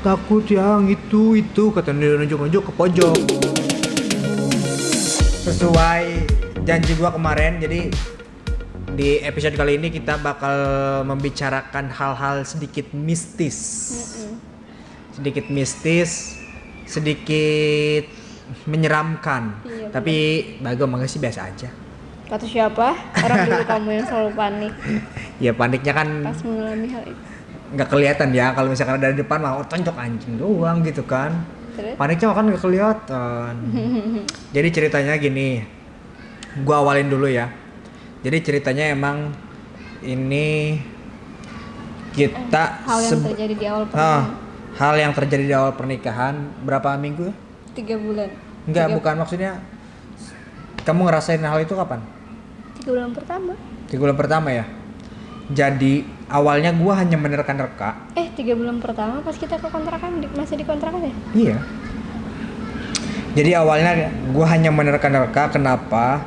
takut yang itu kata dia, nunjuk-nunjuk ke pojok. Sesuai janji gua kemarin, jadi di episode kali ini kita bakal membicarakan hal-hal sedikit mistis. Sedikit mistis, sedikit menyeramkan. Iya, tapi bagi gue sih biasa aja. Kata siapa? Orang dulu kamu yang selalu panik Ya paniknya kan pas mengalami hal itu. nggak kelihatan ya, kalau misalkan dari depan mah tonjok anjing doang gitu kan. Terus? Paniknya kan nggak kelihatan. Jadi ceritanya gini, gua awalin dulu ya. Jadi ceritanya emang ini kita Hal yang terjadi di awal pernikahan. hal yang terjadi di awal pernikahan berapa minggu ya? 3 bulan. Enggak, bukan maksudnya kamu ngerasain hal itu kapan? 3 bulan pertama. 3 bulan pertama ya. Jadi awalnya gua hanya menerka-nerka. 3 bulan pertama pas kita ke kontrakan, masih di kontrakan ya? Iya. Jadi awalnya gua hanya menerka-nerka, kenapa?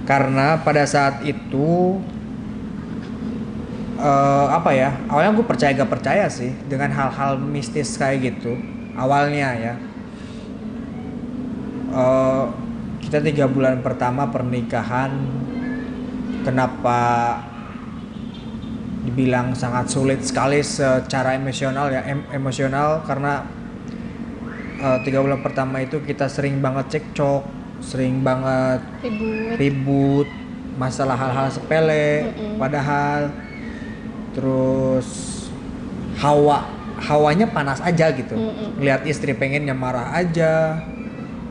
Karena pada saat itu awalnya gue percaya gak percaya sih dengan hal-hal mistis kayak gitu awalnya ya. Kita 3 bulan pertama pernikahan, kenapa dibilang sangat sulit sekali secara emosional ya, emosional karena 3 bulan pertama itu kita sering banget cekcok, sering banget ribut masalah hal-hal sepele. Padahal terus hawanya panas aja gitu. Lihat istri pengennya marah aja,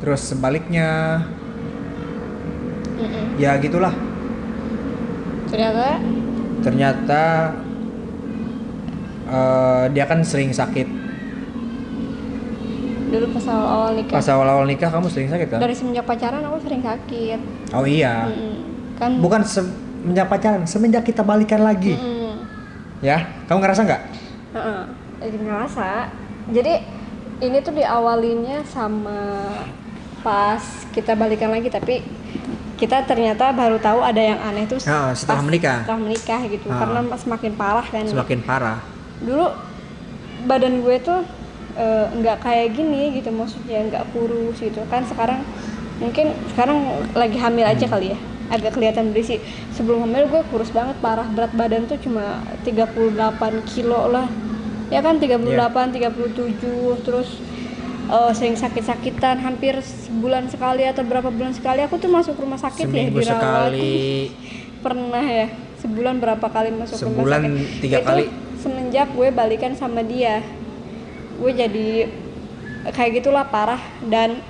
terus sebaliknya ya gitulah. Ternyata dia kan sering sakit. Dulu pas awal-awal nikah. Pas awal-awal nikah kamu sering sakit kan? Dari semenjak pacaran aku sering sakit. Oh iya. Kan Bukan semenjak pacaran, semenjak kita balikan lagi. Ya, kamu ngerasa nggak? Ngerasa. Jadi ini tuh diawalinnya sama pas kita balikan lagi, tapi kita ternyata baru tahu ada yang aneh tuh setelah menikah. Setelah menikah gitu, karena semakin parah kan. Semakin parah. Dulu badan gue tuh nggak kayak gini gitu, maksudnya nggak kurus gitu kan. Sekarang lagi hamil aja kali ya, agak kelihatan berisi. Sebelum hamil gue kurus banget, parah. Berat badan tuh cuma 38 kilo lah ya kan, 38, 37. Terus sering sakit-sakitan, hampir sebulan sekali atau berapa bulan sekali aku tuh masuk rumah sakit. Seminggu ya, dirawat sekali. Pernah ya, sebulan berapa kali masuk rumah sakit. Sebulan 3 kali. Semenjak gue balikan sama dia, gue jadi kayak gitulah, parah. Dan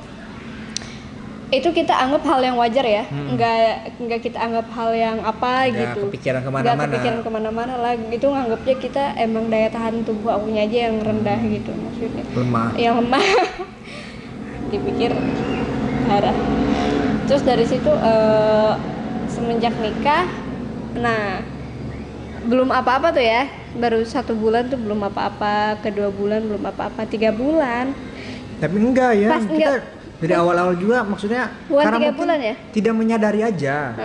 itu kita anggap hal yang wajar ya, nggak kita anggap hal yang apa nggak gitu. kepikiran Nggak kepikiran kemana-mana lah. Itu nganggapnya kita emang daya tahan tubuh akunya aja yang rendah gitu, maksudnya. Yang lemah. Dipikir parah. Terus dari situ semenjak nikah, nah belum apa-apa tuh ya. Baru 1 bulan tuh belum apa-apa, kedua bulan belum apa-apa, 3 bulan. Tapi enggak ya, Pas kita dari awal-awal juga maksudnya bukan karena 3 bulan ya? Tidak menyadari aja.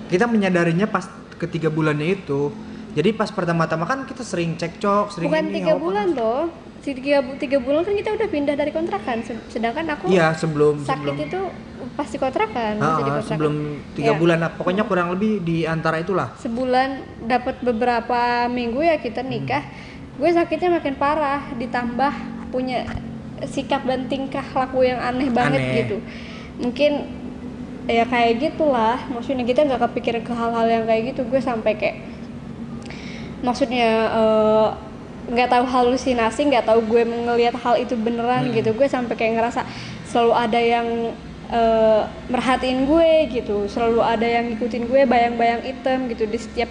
Kita menyadarinya pas ke 3 bulannya itu. Jadi pas pertama-tama kan kita sering cekcok, sering bukan ini, 3 bulan loh. 3 bulan kan kita udah pindah dari kontrakan. Sedangkan aku sebelum itu pasti kontrakan, masih di kontrakan. Sebelum 3 bulan lah, pokoknya kurang lebih di antara itulah. Sebulan dapat beberapa minggu ya kita nikah. Gue sakitnya makin parah, ditambah punya sikap dan tingkah laku yang aneh banget gitu. Mungkin ya kayak gitulah, maksudnya kita nggak kepikiran ke hal-hal yang kayak gitu. Gue sampai kayak maksudnya nggak tahu halusinasi, nggak tahu gue ngelihat hal itu beneran gitu. Gue sampai kayak ngerasa selalu ada yang merhatiin gue gitu, selalu ada yang ngikutin gue, bayang-bayang hitam gitu di setiap,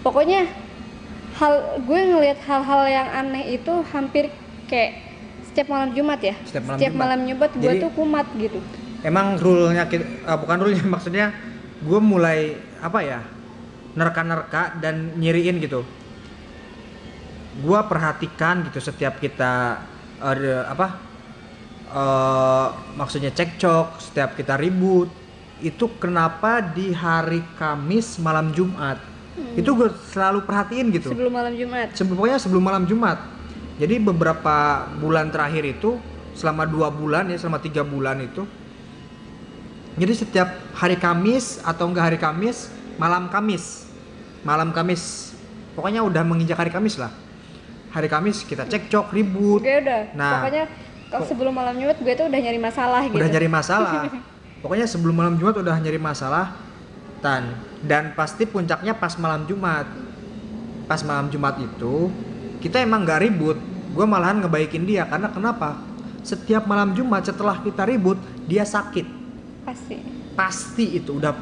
pokoknya gue ngelihat hal-hal yang aneh itu hampir kayak setiap malam Jumat ya. Setiap malam Jumat gue tuh kumat gitu. Emang rule-nya bukan rule-nya, maksudnya gue mulai nerka-nerka dan nyiriin gitu. Gue perhatikan gitu setiap kita maksudnya cekcok, setiap kita ribut, itu kenapa di hari Kamis malam Jumat. Itu gue selalu perhatiin gitu. Sebelum malam Jumat. Pokoknya sebelum malam Jumat. Jadi beberapa bulan terakhir itu, selama 2 bulan ya, selama 3 bulan itu, jadi setiap hari Kamis atau enggak hari Kamis, malam Kamis, pokoknya udah menginjak hari Kamis lah. Hari Kamis kita cekcok, ribut. Gue udah, pokoknya kalau sebelum malam Jumat gue tuh udah nyari masalah gitu. Udah nyari masalah. Pokoknya sebelum malam Jumat udah nyari masalah. Dan pasti puncaknya pas malam Jumat. Pas malam Jumat itu kita emang gak ribut. Gue malahan ngebaikin dia karena kenapa? Setiap malam Jumat setelah kita ribut dia sakit. Pasti itu udah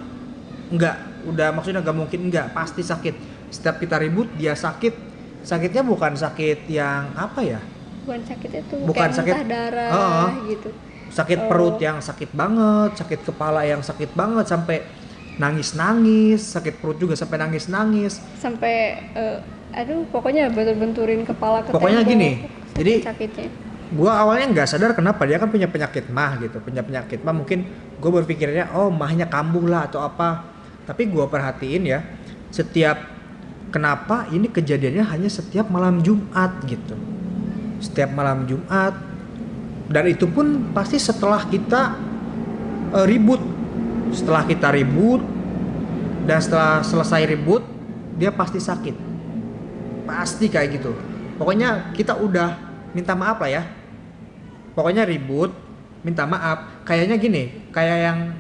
maksudnya gak mungkin enggak, pasti sakit. Setiap kita ribut dia sakit. Sakitnya bukan sakit yang apa ya? Bukan sakit muntah darah gitu. Sakit perut yang sakit banget, sakit kepala yang sakit banget sampai nangis-nangis, sakit perut juga sampai nangis-nangis. Sampai pokoknya bentur-benturin kepala ke pokoknya tembok. Gini. Jadi sakitnya. Gua awalnya nggak sadar kenapa dia kan punya penyakit mah gitu, mungkin gue berpikirnya mahnya kambuh lah atau apa. Tapi gua perhatiin ya, kenapa ini kejadiannya hanya setiap malam Jumat gitu. Setiap malam Jumat. Dan itu pun pasti setelah kita ribut. Setelah kita ribut dan setelah selesai ribut dia pasti sakit. Pasti kayak gitu. Pokoknya kita udah minta maaf lah ya. Pokoknya ribut, minta maaf. Kayaknya gini, kayak yang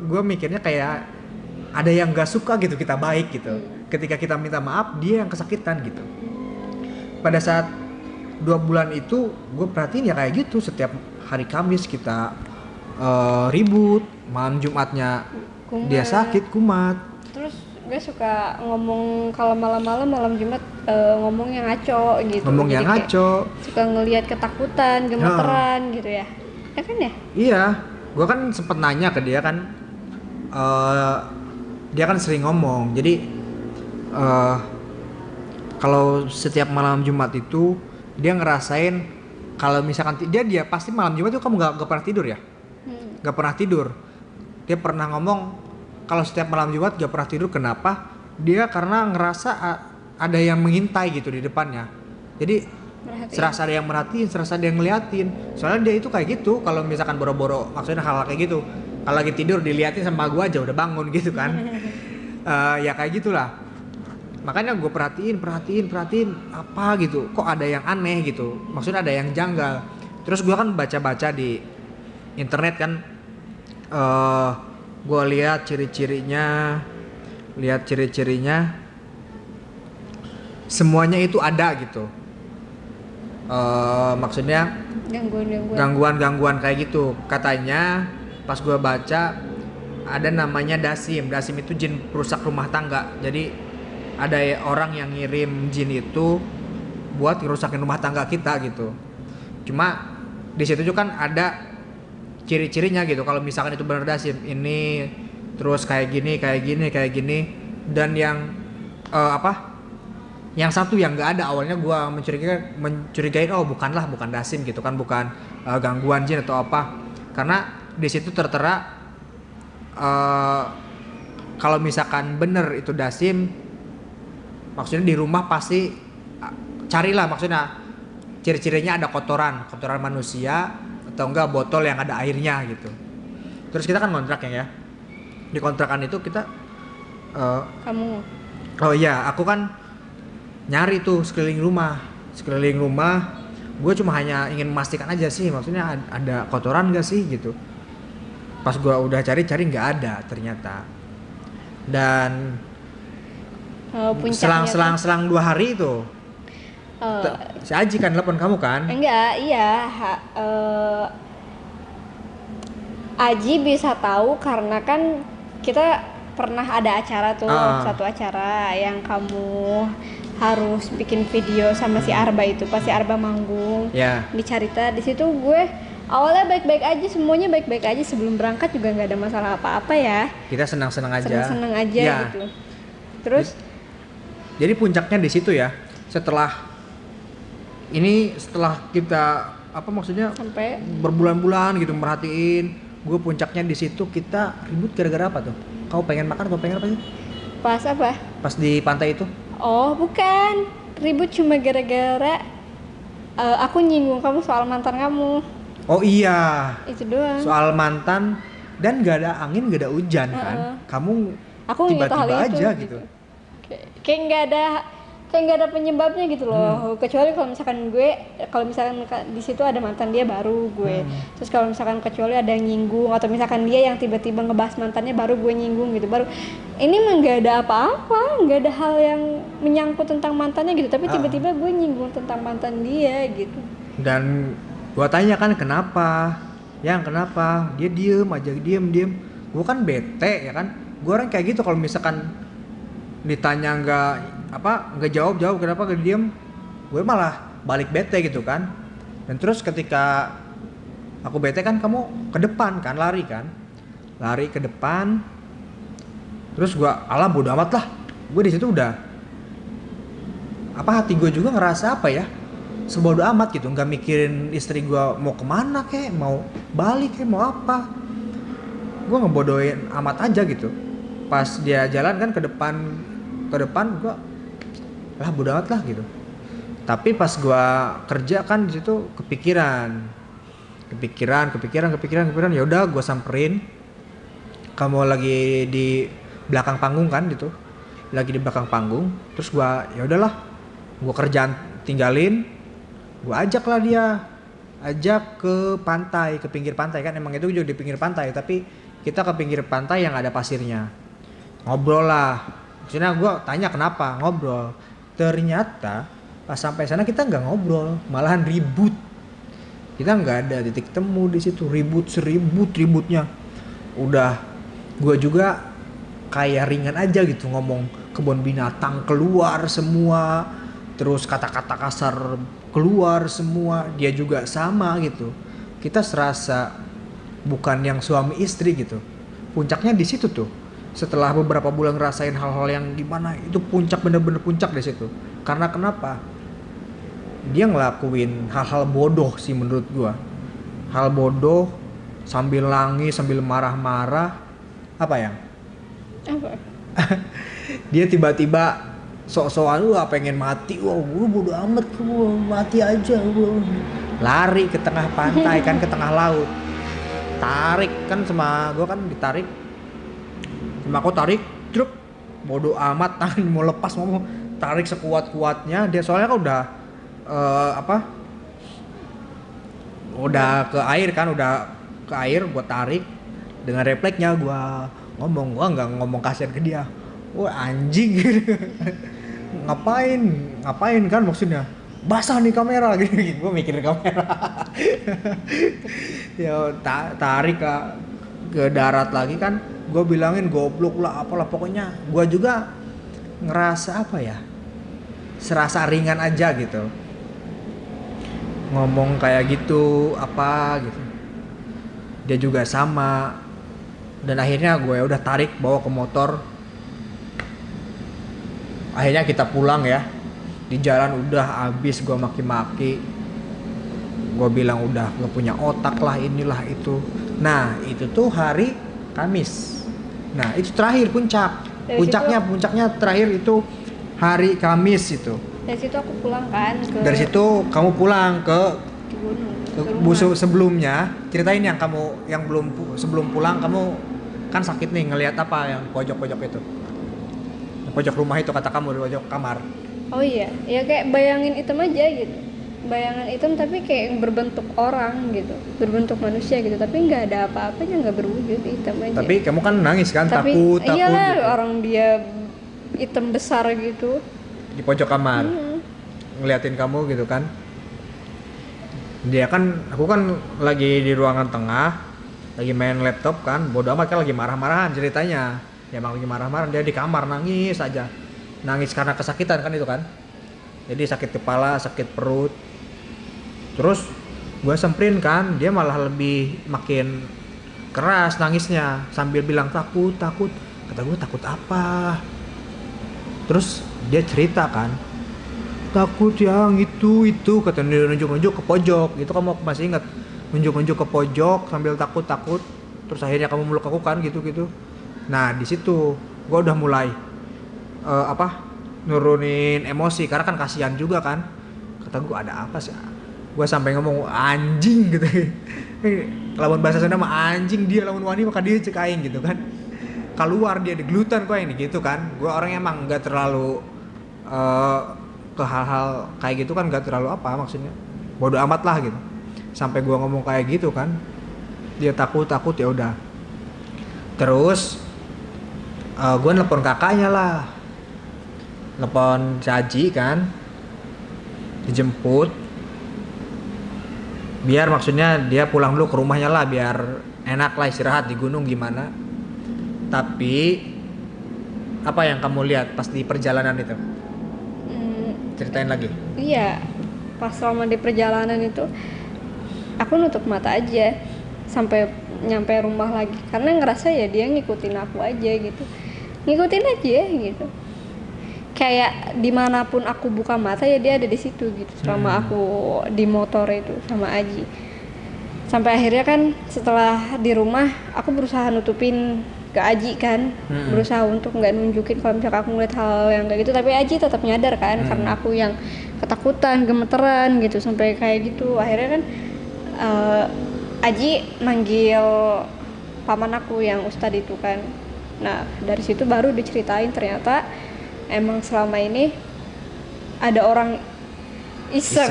gue mikirnya kayak ada yang gak suka gitu kita baik gitu. Ketika kita minta maaf dia yang kesakitan gitu. Pada saat 2 bulan itu gue perhatiin ya kayak gitu. Setiap hari Kamis kita ribut, malam Jumatnya dia sakit kumat. Terus gue suka ngomong kalau malam Jumat ngomong yang ngaco gitu. Ngomong yang ngaco. Suka ngelihat ketakutan, gemeteran gitu ya. Ya kan ya? Iya, gue kan sempet nanya ke dia kan. Dia kan sering ngomong. Jadi kalau setiap malam Jumat itu dia ngerasain kalau misalkan dia pasti malam Jumat itu kamu gak pernah tidur ya? Gak pernah tidur. Dia pernah ngomong kalau setiap malam Jumat gak pernah tidur. Kenapa? Dia karena ngerasa ada yang mengintai gitu di depannya. Jadi serasa ada yang merhatiin, serasa ada yang ngeliatin. Soalnya dia itu kayak gitu. Kalau misalkan boro-boro, maksudnya hal kayak gitu. Kalau lagi tidur diliatin sama gua aja udah bangun gitu kan. Ya kayak gitulah. Makanya gue perhatiin apa gitu. Kok ada yang aneh gitu. Maksudnya ada yang janggal. Terus gue kan baca-baca di internet kan. Gue lihat ciri-cirinya, semuanya itu ada gitu. Maksudnya gangguan kayak gitu. Katanya pas gue baca ada namanya dasim itu jin perusak rumah tangga. Jadi ada orang yang ngirim jin itu buat ngerusakin rumah tangga kita gitu. Cuma di situ juga kan ada ciri-cirinya gitu. Kalau misalkan itu benar dasim ini terus kayak gini dan yang yang satu yang nggak ada awalnya gue mencurigai bukan dasim gitu kan, bukan gangguan jin atau apa, karena di situ tertera kalau misalkan bener itu dasim, maksudnya di rumah pasti carilah, maksudnya ciri-cirinya ada kotoran manusia atau enggak botol yang ada airnya gitu. Terus kita kan kontrak ya. Di kontrakan itu kita kamu. Oh iya, aku kan nyari tuh sekeliling rumah. Gue cuma hanya ingin memastikan aja sih, maksudnya ada kotoran gak sih gitu. Pas gue udah cari nggak ada ternyata. Dan selang 2 hari itu si Aji kan telepon kamu kan? Enggak, iya. Aji bisa tahu karena kan kita pernah ada acara tuh, satu acara yang kamu harus bikin video sama si Arba itu, pas si Arba manggung di Carita. Di situ gue awalnya baik-baik aja, semuanya baik-baik aja, sebelum berangkat juga nggak ada masalah apa-apa ya. Kita senang-senang aja gitu. Terus jadi puncaknya di situ ya. Setelah kita sampai berbulan-bulan gitu merhatiin, gue puncaknya di situ. Kita ribut gara-gara apa tuh? Kau pengen makan atau pengen apa sih? Pas apa? Pas di pantai itu? Oh bukan, ribut cuma gara-gara Aku nyinggung kamu soal mantan kamu. Oh iya, Itu doang. soal mantan dan gak ada angin gak ada hujan kan, kamu Aku nggak tahu hal tiba-tiba itu aja gitu. Kayak nggak ada penyebabnya gitu loh. Kecuali kalau misalkan di situ ada mantan dia baru gue. Terus kalau misalkan kecuali ada yang nyinggung atau misalkan dia yang tiba-tiba ngebahas mantannya baru gue nyinggung gitu. Baru ini mah nggak ada apa-apa, nggak ada hal yang menyangkut tentang mantannya gitu. Tapi tiba-tiba gue nyinggung tentang mantan dia gitu. Dan gua tanya kan kenapa, yang kenapa dia diem aja, diem. Gua kan bete ya kan, gua orang kayak gitu kalau misalkan ditanya nggak jawab kenapa gak diem, gue malah balik bete gitu kan. Dan terus ketika aku bete kan, kamu ke depan kan, lari ke depan. Terus gua alah bodo amat lah, gue di situ udah hati gue juga ngerasa sebodo amat gitu, nggak mikirin istri gue mau kemana kek, mau balik kek, mau apa. Gue ngebodohin amat aja gitu. Pas dia jalan kan ke depan gue lah bodo amat lah gitu. Tapi pas gue kerja kan di situ kepikiran, ya udah gue samperin. Kamu lagi di belakang panggung kan gitu, lagi di belakang panggung. Terus gue ya udahlah, gue kerjaan tinggalin, gue ajak ke pantai, ke pinggir pantai kan, emang itu juga di pinggir pantai, tapi kita ke pinggir pantai yang ada pasirnya. Ngobrol lah, maksudnya gue tanya kenapa, ngobrol. Ternyata pas sampai sana kita nggak ngobrol, malahan ribut. Kita nggak ada titik temu di situ, ributnya. Udah gue juga kayak ringan aja gitu, ngomong kebun binatang keluar semua, terus kata-kata kasar keluar semua. Dia juga sama gitu, kita serasa bukan yang suami istri gitu. Puncaknya di situ tuh, setelah beberapa bulan ngerasain hal-hal yang gimana, itu puncak, bener-bener puncak di situ. Karena kenapa? Dia ngelakuin hal-hal bodoh sih menurut gua, hal bodoh, sambil nangis, sambil marah-marah. Apa yang dia tiba-tiba sok-sokan, pengen mati, lu bodo amat, lu mati aja, lu lari ke tengah pantai kan, ke tengah laut, tarik kan sama gue kan, ditarik sama aku, tarik truk, bodo amat, tangan mau lepas, mau tarik sekuat-kuatnya. Dia soalnya kan udah ke air kan, gue tarik dengan refleksnya. Gue nggak ngomong kasihan ke dia, anjing gitu. ngapain kan, maksudnya basah nih kamera gitu. Gue mikirin kamera. Ya tarik ke darat lagi kan, gue bilangin goblok lah apalah, pokoknya gue juga ngerasa serasa ringan aja gitu ngomong kayak gitu gitu. Dia juga sama. Dan akhirnya gue udah tarik, bawa ke motor. Akhirnya kita pulang ya. Di jalan udah abis gue maki-maki. Gue bilang udah gak punya otak lah, inilah itu. Nah itu tuh hari Kamis. Nah itu terakhir puncaknya terakhir itu hari Kamis itu. Dari situ aku pulang kan Dari situ kamu pulang ke gunung. Sebelumnya ceritain yang sebelum pulang kamu kan sakit nih, ngelihat apa yang pojok-pojok itu, yang pojok rumah itu, kata kamu di pojok kamar. Oh iya, ya kayak bayangin hitam aja gitu, bayangan hitam tapi kayak berbentuk orang gitu, berbentuk manusia gitu, tapi nggak ada apa-apanya, nggak berwujud, hitam aja. Tapi kamu kan nangis kan, tapi, takut iyalah, gitu. Orang dia hitam besar gitu Di pojok kamar, ngeliatin kamu gitu kan. Aku kan lagi di ruangan tengah, lagi main laptop kan, bodo amat kan, lagi marah-marahan ceritanya. Ya emang lagi marah-marahan, dia di kamar nangis aja. Nangis karena kesakitan kan itu kan. Jadi sakit kepala, sakit perut. Terus gue semperin kan, dia malah lebih makin keras nangisnya sambil bilang takut. Kata gue, takut apa? Terus dia cerita kan, takut yang itu kata dia, nunjuk-nunjuk ke pojok. Itu kamu masih ingat, nunjuk-nunjuk ke pojok sambil takut. Terus akhirnya kamu meluk aku kan gitu. Nah di situ gue udah mulai nurunin emosi karena kan kasihan juga kan. Kata gue, ada apa sih, Gue sampai ngomong anjing gitu. Lawan bahasa Sunda mah anjing, dia lawan wani maka dia cek aing gitu kan. Keluar dia diglutan kok ini gitu kan. Gue orangnya emang nggak terlalu ke hal-hal kayak gitu kan, nggak terlalu apa maksudnya, bodo amat lah gitu. Sampai gue ngomong kayak gitu kan, dia takut ya udah. Terus gue nelpon kakaknya lah, nelpon Caji kan, dijemput, biar maksudnya dia pulang dulu ke rumahnya lah, biar enak lah istirahat di gunung gimana. Tapi apa yang kamu lihat pas di perjalanan itu? Ceritain lagi. Iya, pas selama di perjalanan itu aku nutup mata aja sampai nyampe rumah lagi, karena ngerasa ya dia ngikutin aku aja gitu, ngikutin aja gitu, kayak dimanapun aku buka mata ya dia ada di situ gitu selama aku di motor itu sama Aji. Sampai akhirnya kan setelah di rumah aku berusaha nutupin ke Aji kan, berusaha untuk nggak nunjukin kalau misalnya aku ngeliat hal yang kayak gitu, tapi Aji tetap nyadar kan, karena aku yang ketakutan, gemeteran gitu sampai kayak gitu. Akhirnya kan Aji manggil paman aku yang ustadz itu kan. Nah dari situ baru diceritain ternyata emang selama ini ada orang iseng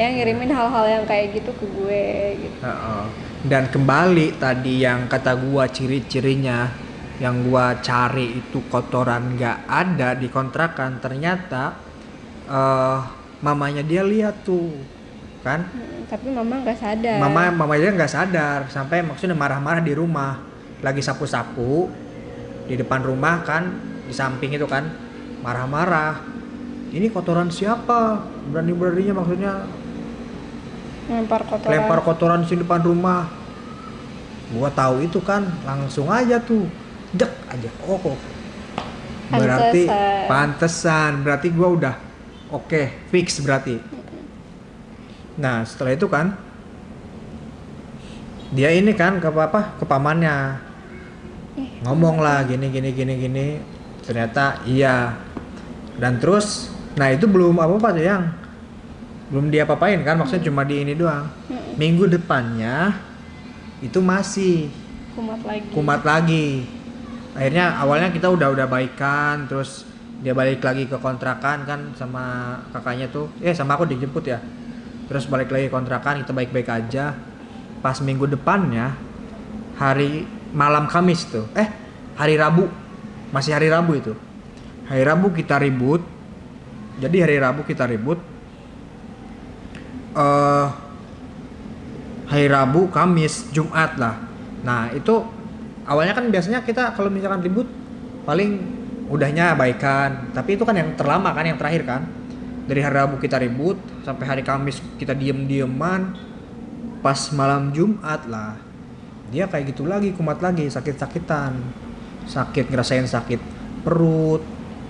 yang ngirimin hal-hal yang kayak gitu ke gue gitu. Dan kembali tadi yang kata gua ciri-cirinya yang gua cari itu kotoran nggak ada di kontrakan, ternyata mamanya dia lihat tuh kan. Tapi mama nggak sadar. Mamanya nggak sadar sampai maksudnya marah-marah di rumah, lagi sapu-sapu di depan rumah kan, di samping itu kan marah-marah. Ini kotoran siapa? Berani-beraninya maksudnya lempar kotoran di depan rumah. Gua tahu itu kan, langsung aja tuh dek aja. Berarti pantesan. Berarti gua udah oke, fix berarti. Nah setelah itu kan dia ini kan ke pamannya ngomong lah gini. Ternyata iya. Dan terus nah itu belum apa-apa tuh yang belum dia apain kan, maksudnya cuma di ini doang. Minggu depannya itu masih kumat lagi. Akhirnya awalnya kita udah baikan, terus dia balik lagi ke kontrakan kan sama kakaknya tuh, sama aku dijemput ya. Terus balik lagi ke kontrakan, kita baik-baik aja. Pas minggu depannya hari malam Kamis tuh, hari Rabu, masih hari Rabu itu. Hari Rabu kita ribut. Jadi hari Rabu kita ribut. Hari Rabu, Kamis, Jumat lah. Nah itu awalnya kan biasanya kita kalau misalkan ribut paling udahnya baikan, tapi itu kan yang terlama kan, yang terakhir kan. Dari hari Rabu kita ribut sampai hari Kamis kita diem-dieman. Pas malam Jumat lah dia kayak gitu lagi, kumat lagi, sakit-sakitan, ngerasain sakit perut,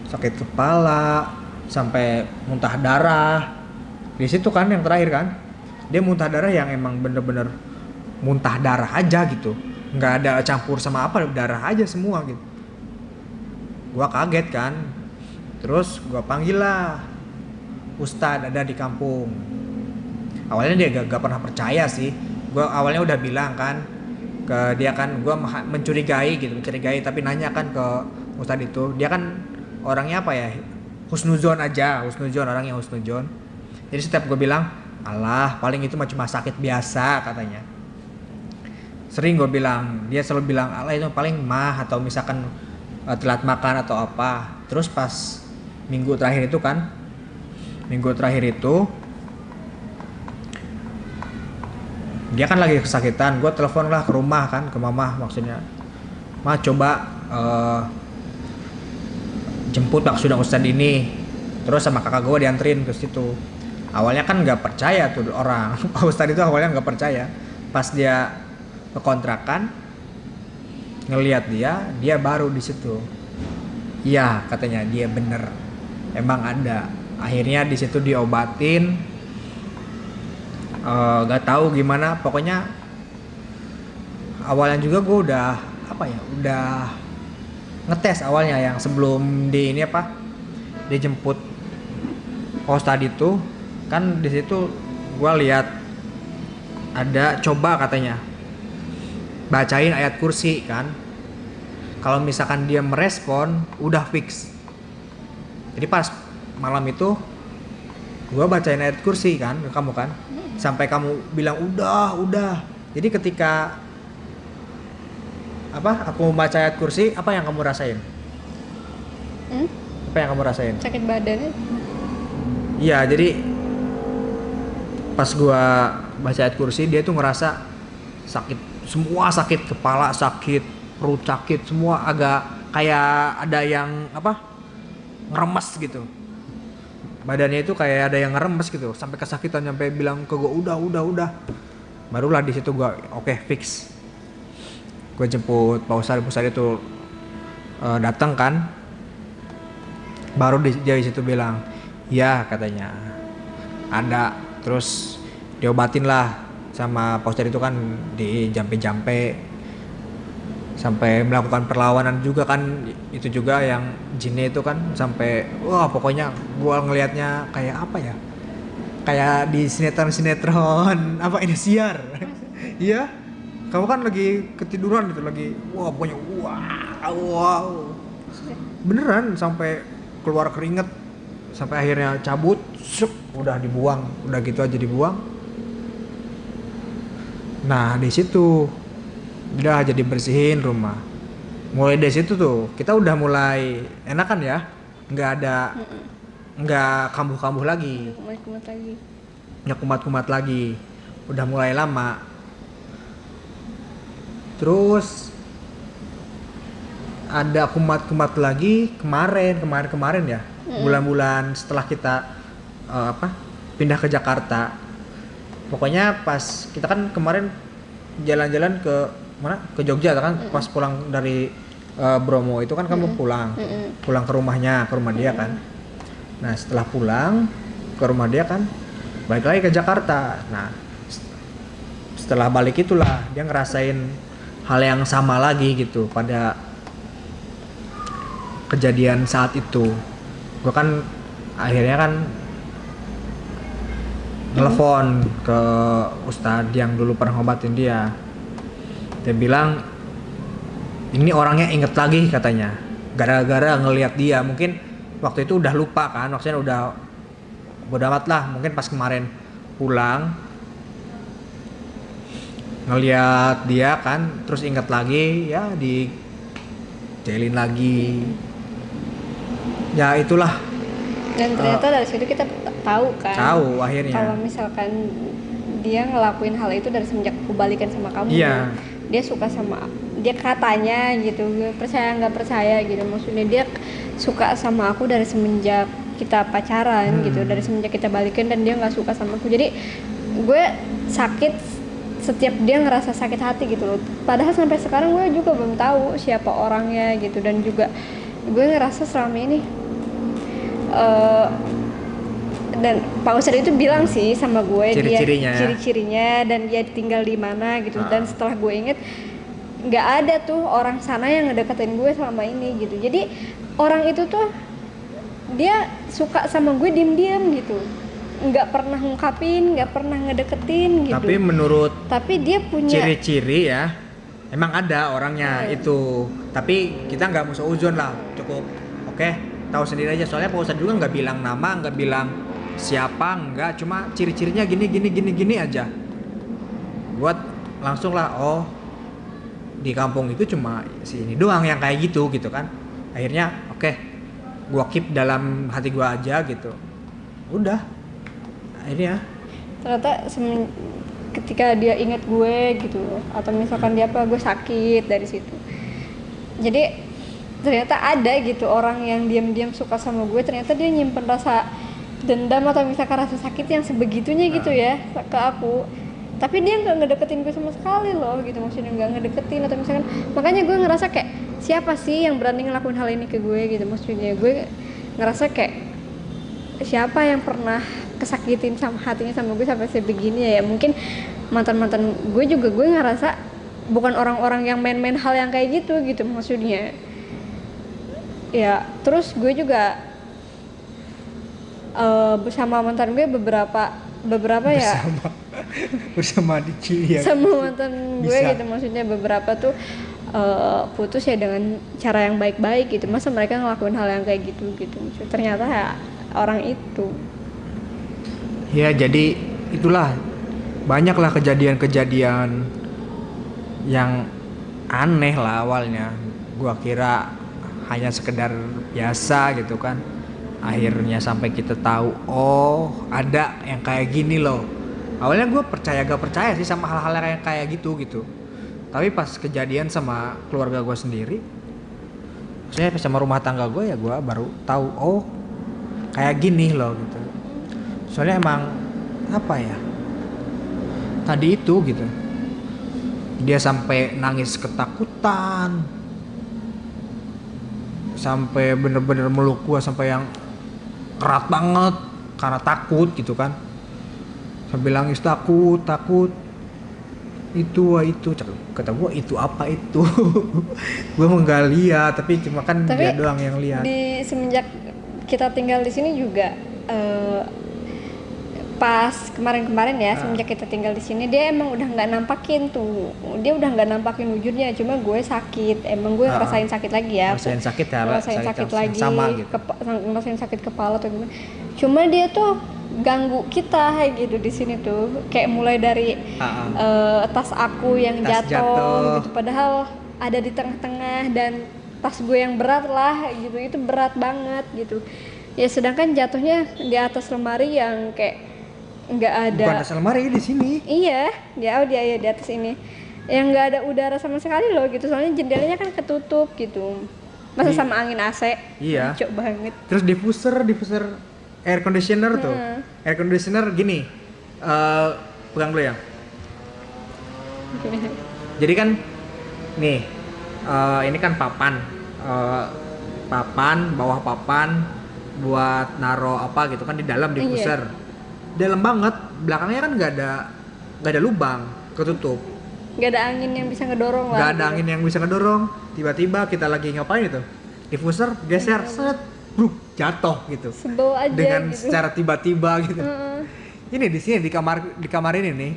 sakit kepala, sampai muntah darah. Di situ kan yang terakhir kan, dia muntah darah yang emang bener-bener muntah darah aja gitu, nggak ada campur sama apa, darah aja semua gitu. Gua kaget kan, terus gua panggil lah ustadz ada di kampung. Awalnya dia gak pernah percaya sih. Gua awalnya udah bilang kan ke dia kan, gua mencurigai, tapi nanya kan ke ustadz itu. Dia kan orangnya apa ya, husnuzon, orangnya husnuzon. Jadi setiap gue bilang, alah paling itu cuma sakit biasa katanya. Sering gue bilang, dia selalu bilang alah itu paling mah, atau misalkan telat makan atau apa. Terus pas minggu terakhir itu dia kan lagi kesakitan. Gue telepon lah ke rumah kan, ke mama maksudnya, ma coba jemput maksudnya ustadz ini. Terus sama kakak gue dianterin ke situ. Awalnya kan nggak percaya tuh orang, ustadz itu awalnya nggak percaya. Pas dia ke kontrakan ngelihat dia baru di situ. Iya katanya dia bener, emang ada. Akhirnya di situ diobatin. Gak tahu gimana, pokoknya awalnya juga gue udah ngetes awalnya yang sebelum dijemput ustadz itu. kan di situ gua lihat ada coba katanya bacain ayat kursi kan, kalau misalkan dia merespon udah fix. Jadi pas malam itu gua bacain ayat kursi kan ke kamu kan, sampai kamu bilang udah. Jadi ketika aku baca ayat kursi, apa yang kamu rasain? Apa yang kamu rasain? Sakit badannya. Iya, jadi pas gua baca ayat kursi dia tuh ngerasa sakit, semua sakit, kepala sakit, perut sakit, semua agak kayak ada yang ngeremes gitu. Badannya itu kayak ada yang ngeremes gitu, sampai kesakitan, sampai bilang ke gua udah. Barulah di situ gua oke, fix. Gue jemput Pak Ustadz itu datang kan, baru dia di situ bilang ya, katanya ada, terus diobatin lah sama Pak Ustadz itu kan, di jampe sampai melakukan perlawanan juga kan, itu juga yang jinnya itu kan, sampai wah pokoknya gua ngelihatnya kayak apa ya, kayak di sinetron apa Indosiar. Iya, kamu kan lagi ketiduran gitu, lagi pokoknya wow beneran, sampai keluar keringet, sampai akhirnya cabut, udah dibuang, udah gitu aja dibuang. Nah di situ udah jadi bersihin rumah. Mulai dari situ tuh kita udah mulai enakan ya, nggak kambuh-kambuh lagi, nggak kumat-kumat lagi, udah mulai lama. Terus ada kumat-kumat lagi kemarin ya, bulan-bulan setelah kita pindah ke Jakarta. Pokoknya pas kita kan kemarin jalan-jalan ke mana, ke Jogja kan, pas pulang dari Bromo itu kan kamu pulang ke rumah dia kan. Nah setelah pulang ke rumah dia kan balik lagi ke Jakarta. Nah setelah balik itulah dia ngerasain hal yang sama lagi gitu pada kejadian saat itu. Gue kan akhirnya kan telepon ke Ustadz yang dulu pernah ngobatin dia. Dia bilang ini orangnya inget lagi katanya, gara-gara ngelihat dia. Mungkin waktu itu udah lupa kan, maksudnya udah bodo amat lah. Mungkin pas kemarin pulang ngelihat dia kan, terus inget lagi, ya dijailin lagi. Ya itulah. Dan ternyata dari situ kita tahu kan. Tahu akhirnya. Kalau misalkan dia ngelakuin hal itu dari semenjak aku balikan sama kamu. Iya. Dia suka sama, dia katanya gitu, percaya nggak percaya gitu. Maksudnya dia suka sama aku dari semenjak kita pacaran gitu, dari semenjak kita balikan, dan dia nggak suka sama aku. Jadi gue sakit setiap dia ngerasa sakit hati gitu loh. Padahal sampai sekarang gue juga belum tahu siapa orangnya gitu, dan juga gue ngerasa selama ini dan Pak Ustadz itu bilang sih sama gue ciri-cirinya dan dia tinggal di mana gitu. Dan setelah gue inget, nggak ada tuh orang sana yang ngedeketin gue selama ini gitu. Jadi orang itu tuh dia suka sama gue diem-diem gitu, nggak pernah ngungkapin, nggak pernah ngedeketin gitu. Tapi dia punya ciri-ciri ya, emang ada orangnya itu. Tapi kita nggak musuh uzon lah, cukup oke, tahu sendiri aja. Soalnya Pak Ustadz juga nggak bilang nama, nggak bilang siapa, nggak, cuma ciri-cirinya gini aja. Buat langsung lah, oh di kampung itu cuma si ini doang yang kayak gitu kan. Akhirnya oke, gua keep dalam hati gua aja gitu. Udah. Akhirnya ternyata ketika dia inget gue gitu, atau misalkan dia gue sakit dari situ. Jadi ternyata ada gitu orang yang diam-diam suka sama gue, ternyata dia nyimpen rasa dendam atau misalkan rasa sakit yang sebegitunya gitu ya ke aku. Tapi dia nggak ngedeketin gue sama sekali loh gitu, maksudnya nggak ngedeketin atau misalkan. Makanya gue ngerasa kayak siapa sih yang berani ngelakuin hal ini ke gue gitu. Maksudnya gue ngerasa kayak siapa yang pernah kesakitin sama hatinya sama gue sampai sebegini ya. Mungkin mantan gue juga, gue ngerasa bukan orang-orang yang main-main hal yang kayak gitu maksudnya ya. Terus gue juga bersama mantan gue beberapa ya bersama Diki ya. sama mantan gue Bisa. gitu, maksudnya beberapa tuh putus ya dengan cara yang baik-baik gitu. Masa mereka ngelakuin hal yang kayak gitu ternyata ya orang itu. Ya jadi itulah, banyaklah kejadian-kejadian yang aneh lah awalnya. Gua kira hanya sekedar biasa gitu kan. Akhirnya sampai kita tahu, oh ada yang kayak gini loh. Awalnya gue percaya gak percaya sih sama hal-hal yang kayak gitu. Tapi pas kejadian sama keluarga gue sendiri, maksudnya sama rumah tangga gue, ya gue baru tahu, oh kayak gini loh gitu. Soalnya emang apa ya, tadi itu gitu, dia sampai nangis ketakutan, sampai bener-bener meluk gua sampai yang erat banget karena takut gitu kan, sambil nangis takut itu kata gua itu apa itu. Gua nggak lihat, tapi cuma kan dia doang yang lihat. Di semenjak kita tinggal di sini juga pas kemarin ya, semenjak kita tinggal di sini dia emang udah nggak nampakin wujudnya, cuma gue sakit, emang gue ngerasain sakit lagi ya, ngerasain sakit ya, ngerasain sakit lagi sama gitu. ngerasain sakit kepala atau gimana, cuma dia tuh ganggu kita kayak gitu di sini tuh, kayak mulai dari tas aku yang jatuh gitu, padahal ada di tengah-tengah, dan tas gue yang berat lah gitu, itu berat banget gitu ya, sedangkan jatuhnya di atas lemari yang kayak nggak ada. Bukan atas lemari, di sini. Iya, dia di atas ini. Yang nggak ada udara sama sekali loh gitu. Soalnya jendelanya kan ketutup gitu. Masa sama angin AC? Iya. Cocok banget. Terus diffuser air conditioner tuh. Air conditioner gini. Pegang dulu ya. Jadi kan nih, ini kan papan. Bawah papan buat naro apa gitu kan di dalam diffuser. Dalam banget, belakangnya kan nggak ada lubang, ketutup. Nggak ada angin yang bisa ngedorong lah. Nggak ada angin yang bisa ngedorong. Tiba-tiba kita lagi ngapain itu? Diffuser geser, set, bruk, jatuh gitu. Sebel aja dengan gitu. secara tiba-tiba gitu. Ini di sini di kamar ini nih.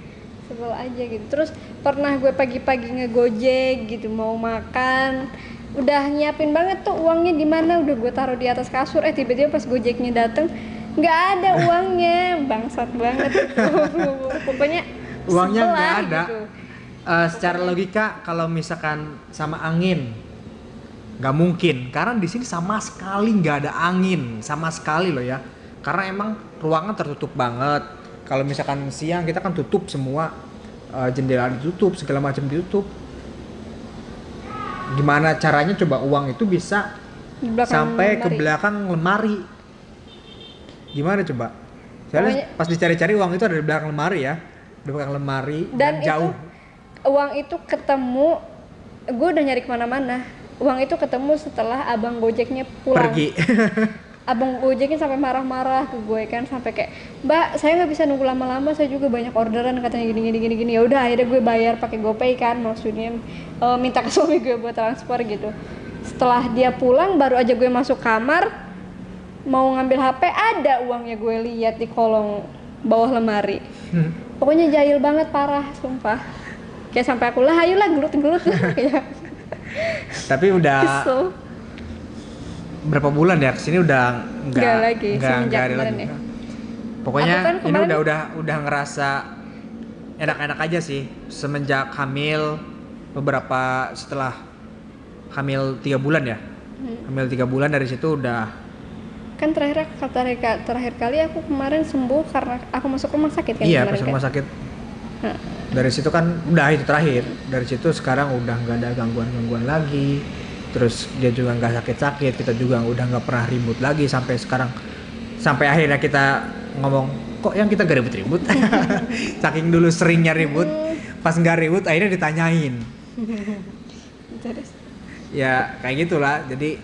Sebel aja gitu. Terus pernah gue pagi-pagi ngegojek gitu, mau makan. Udah nyiapin banget tuh uangnya di mana, udah gue taruh di atas kasur. Tiba-tiba pas gojeknya dateng nggak ada uangnya, bangsat banget. Pokoknya uangnya nggak ada gitu. Secara logika kalau misalkan sama angin nggak mungkin, karena di sini sama sekali nggak ada angin sama sekali loh ya, karena emang ruangan tertutup banget. Kalau misalkan siang kita kan tutup semua, jendela ditutup, segala macam ditutup. Gimana caranya coba uang itu bisa sampai ke belakang lemari? Gimana coba? Soalnya pas dicari-cari uang itu ada di belakang lemari ya, di belakang lemari dan jauh. Uang itu ketemu, gue udah nyari kemana-mana. Uang itu ketemu setelah abang gojeknya pulang. Pergi. Abang gojeknya sampai marah-marah ke gue kan, sampai kayak, Mbak, saya nggak bisa nunggu lama-lama, saya juga banyak orderan katanya gini. Ya udah, akhirnya gue bayar pakai GoPay kan, maksudnya minta ke suami gue buat transfer gitu. Setelah dia pulang, baru aja gue masuk kamar. Mau ngambil HP, ada uangnya, gue lihat di kolong bawah lemari. Pokoknya jahil banget, parah, sumpah. Kayak sampai aku lah, ayolah gelut-gelut. Tapi udah Kesel. Berapa bulan ya kesini udah nggak lagi, semenjak ada lagi. Ya. Pokoknya kan ini udah ngerasa enak-enak aja sih semenjak hamil, beberapa setelah hamil 3 bulan ya. Hamil 3 bulan dari situ udah. Kan terakhir kali aku kemarin sembuh karena aku masuk rumah sakit kan. Iya, masuk rumah sakit. Dari situ kan udah itu terakhir. Dari situ sekarang udah nggak ada gangguan lagi. Terus dia juga nggak sakit-sakit, kita juga udah nggak pernah ribut lagi sampai sekarang. Sampai akhirnya kita ngomong, kok yang kita gak ribut-ribut? Saking dulu seringnya ribut, pas nggak ribut akhirnya ditanyain. Terus? Ya kayak gitulah. Jadi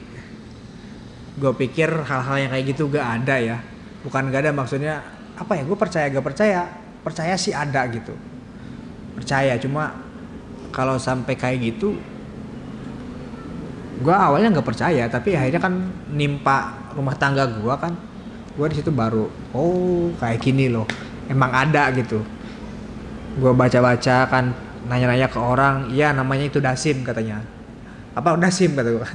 gue pikir hal-hal yang kayak gitu gak ada ya. Bukan gak ada, maksudnya apa ya, gue percaya gak percaya sih ada gitu, percaya. Cuma kalau sampai kayak gitu, gue awalnya gak percaya, tapi akhirnya kan nimpa rumah tangga gue kan, gue di situ baru oh kayak gini loh, emang ada gitu. Gue baca-baca kan, nanya-nanya ke orang, iya namanya itu dasim katanya. Apa dasim kata gue?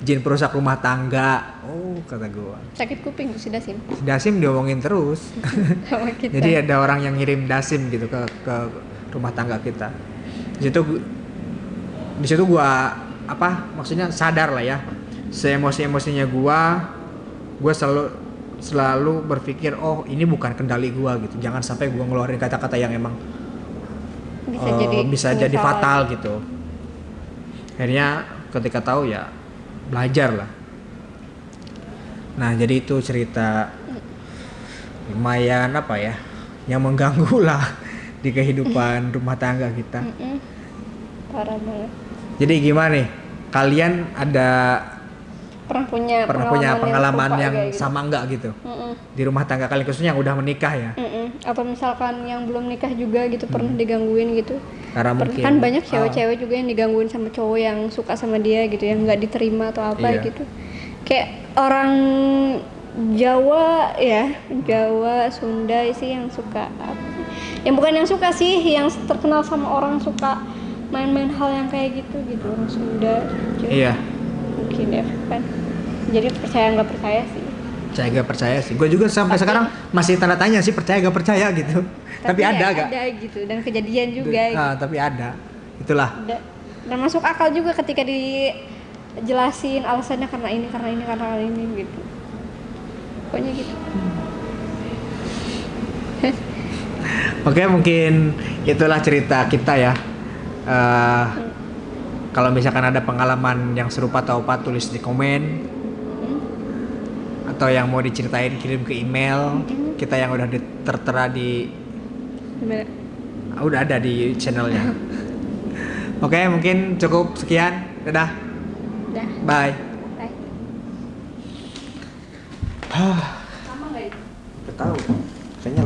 Jin perusak rumah tangga. Oh kata gue. Sakit kuping tuh si dasim. Dasim diomongin terus. Sama kita. Jadi ada orang yang ngirim dasim gitu ke rumah tangga kita. Di situ gua apa maksudnya sadar lah ya. Seemosi-emosinya gua selalu berpikir oh ini bukan kendali gua gitu. Jangan sampai gua ngeluarin kata-kata yang emang bisa jadi fatal gitu. Akhirnya ketika tahu ya belajar lah. Nah, jadi itu cerita lumayan apa ya, yang mengganggu lah di kehidupan rumah tangga kita. Parah banget. Jadi gimana nih? Kalian pernah punya pengalaman yang gitu. sama enggak gitu? Di rumah tangga kalian khususnya yang udah menikah ya? Atau misalkan yang belum nikah juga gitu pernah digangguin gitu. Karena mungkin kan banyak cewek-cewek juga yang digangguin sama cowok yang suka sama dia gitu, yang nggak diterima atau apa gitu. Kayak orang Jawa ya, Jawa, Sunda sih yang suka apa sih? Yang bukan yang suka sih, yang terkenal sama orang suka main-main hal yang kayak gitu orang Sunda. Jawa. Iya. Mungkin ya kan. Jadi percaya nggak percaya sih. Percaya gak percaya sih. Gue juga sampai sekarang masih tanda tanya sih percaya gak percaya gitu. Tapi ada ya, gak? Ada gitu dan kejadian juga. Tapi ada. Itulah. Dan masuk akal juga ketika dijelasin alasannya karena ini gitu. Pokoknya gitu. Oke, mungkin itulah cerita kita ya. Kalau misalkan ada pengalaman yang serupa atau apa, tulis di komen. Atau yang mau diceritain kirim ke email. Kita yang udah tertera di Gimana? Udah ada di channelnya. Oke, mungkin cukup sekian. Dadah. Udah. Bye. Bye. Sama nggak itu? Gak tahu. Kayaknya